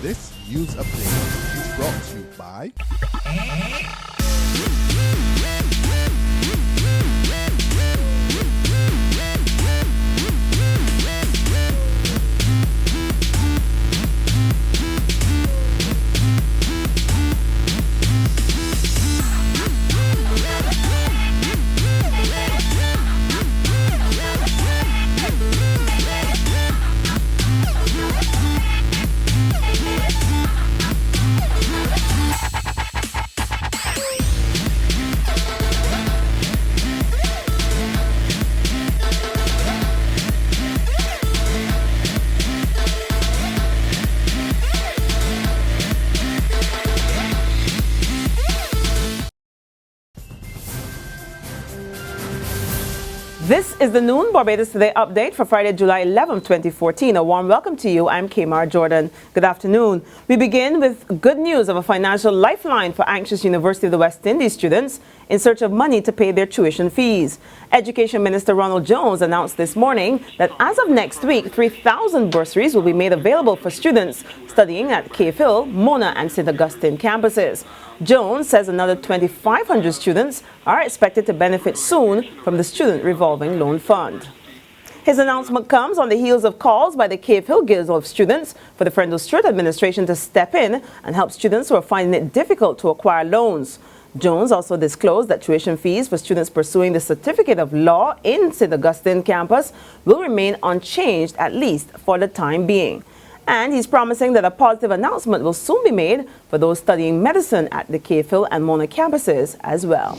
This news update is brought to you by This is the Noon Barbados Today update for Friday, July 11, 2014. A warm welcome to you. I'm Kamar Jordan. Good afternoon. We begin with good news of a financial lifeline for anxious University of the West Indies students in search of money to pay their tuition fees. Education Minister Ronald Jones announced this morning that as of next week, 3,000 bursaries will be made available for students studying at Cave Hill, Mona and St. Augustine campuses. Jones says another 2,500 students are expected to benefit soon from the Student Revolving Loan Fund. His announcement comes on the heels of calls by the Cave Hill Guild of Students for the Friendly Stewart administration to step in and help students who are finding it difficult to acquire loans. Jones also disclosed that tuition fees for students pursuing the Certificate of Law in St. Augustine campus will remain unchanged, at least for the time being. And he's promising that a positive announcement will soon be made for those studying medicine at the Cave Hill and Mona campuses as well.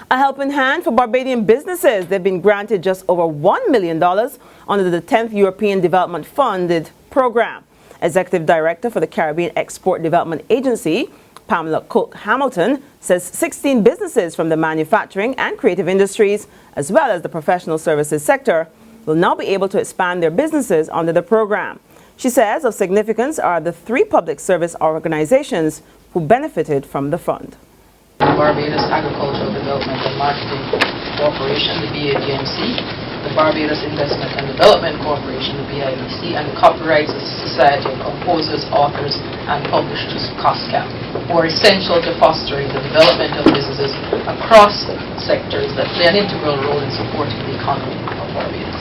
A helping hand for Barbadian businesses. They've been granted just over $1 million under the 10th European Development Funded program. Executive Director for the Caribbean Export Development Agency, Pamela Cook Hamilton, says 16 businesses from the manufacturing and creative industries, as well as the professional services sector, will now be able to expand their businesses under the program. She says of significance are the 3 public service organizations who benefited from the fund. The Barbados Agricultural Development and Marketing Corporation, the BADMC, the Barbados Investment and Development Corporation, the BIDC, and the Copyright Society of Composers, Authors and Publishers, COSCAP, who are essential to fostering the development of businesses across sectors that play an integral role in supporting the economy of Barbados.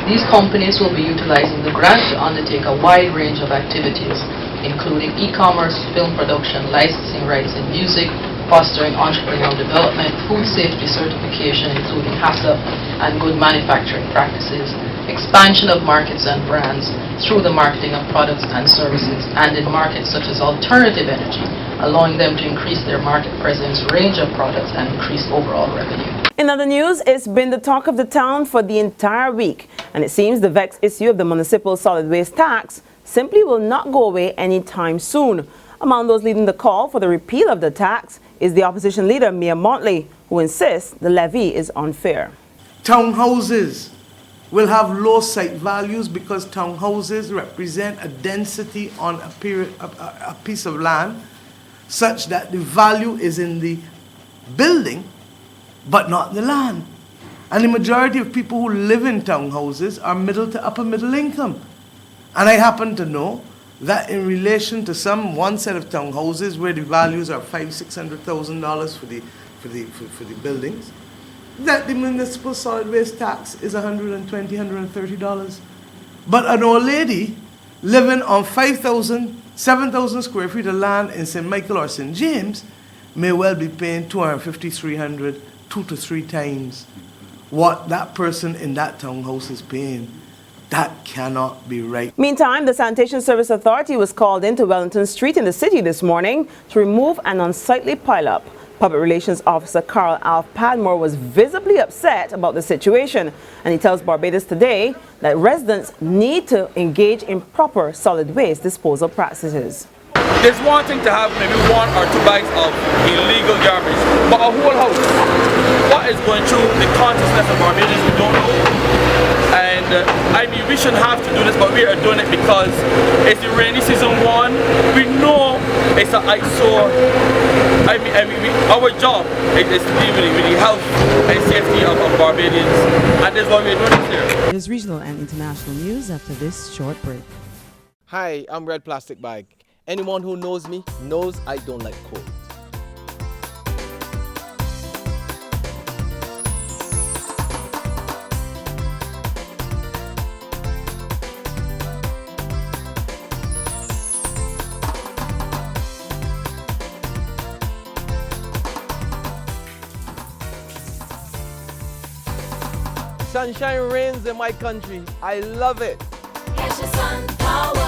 These companies will be utilizing the grant to undertake a wide range of activities, including e-commerce, film production, licensing rights in music, fostering entrepreneurial development, food safety certification, including HACCP and good manufacturing practices, expansion of markets and brands through the marketing of products and services, and in markets such as alternative energy, allowing them to increase their market presence, range of products, and increase overall revenue. In other news, it's been the talk of the town for the entire week, and it seems the vexed issue of the municipal solid waste tax simply will not go away anytime soon. Among those leading the call for the repeal of the tax is the opposition leader, Mia Montley, who insists the levy is unfair. Townhouses will have low site values because townhouses represent a density on a piece of land such that the value is in the building but not the land. And the majority of people who live in townhouses are middle to upper middle income. And I happen to know that in relation to one set of townhouses where the values are $500,000-$600,000 for the buildings, that the municipal solid waste tax is $120, $130. But an old lady living on 7,000 square feet of land in St. Michael or St. James may well be paying $250, $300, 2 to 3 times what that person in that townhouse is paying. That cannot be right. Meantime, the Sanitation Service Authority was called into Wellington Street in the city this morning to remove an unsightly pileup. Public Relations Officer Carl Alf Padmore was visibly upset about the situation, and he tells Barbados Today that residents need to engage in proper solid waste disposal practices. There's one thing to have maybe 1 or 2 bags of illegal garbage, but a whole house, what is going through the consciousness of Barbados, we don't know. And I mean, we shouldn't have to do this, but we are doing it because it's the rainy season 1. We know it's an eyesore. I mean, our job is to deal with the health and safety of Barbadians, and that's why we're doing this here. There's regional and international news after this short break. Hi, I'm Red Plastic Bag. Anyone who knows me knows I don't like cold. Sunshine reigns in my country. I love it. Get your sun power.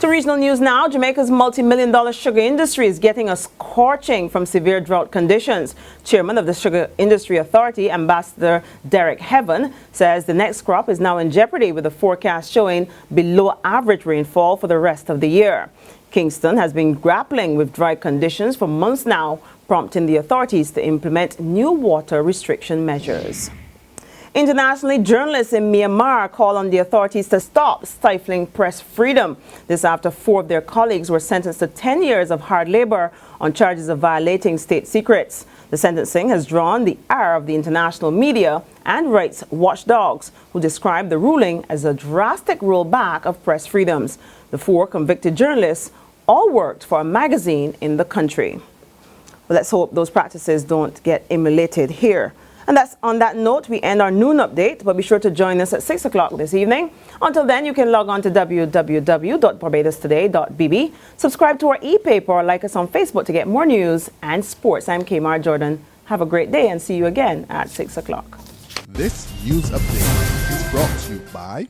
To regional news now, Jamaica's multi-million-dollar sugar industry is getting a scorching from severe drought conditions. Chairman of the Sugar Industry Authority, Ambassador Derek Heaven, says the next crop is now in jeopardy with the forecast showing below average rainfall for the rest of the year. Kingston has been grappling with dry conditions for months now, prompting the authorities to implement new water restriction measures. Internationally, journalists in Myanmar call on the authorities to stop stifling press freedom. This after 4 of their colleagues were sentenced to 10 years of hard labor on charges of violating state secrets. The sentencing has drawn the ire of the international media and rights watchdogs, who describe the ruling as a drastic rollback of press freedoms. The 4 convicted journalists all worked for a magazine in the country. Well, let's hope those practices don't get emulated here. And that's on that note, we end our noon update, but be sure to join us at 6 o'clock this evening. Until then, you can log on to www.barbadostoday.bb, subscribe to our e-paper, or like us on Facebook to get more news and sports. I'm Kmar Jordan. Have a great day and see you again at 6 o'clock. This news update is brought to you by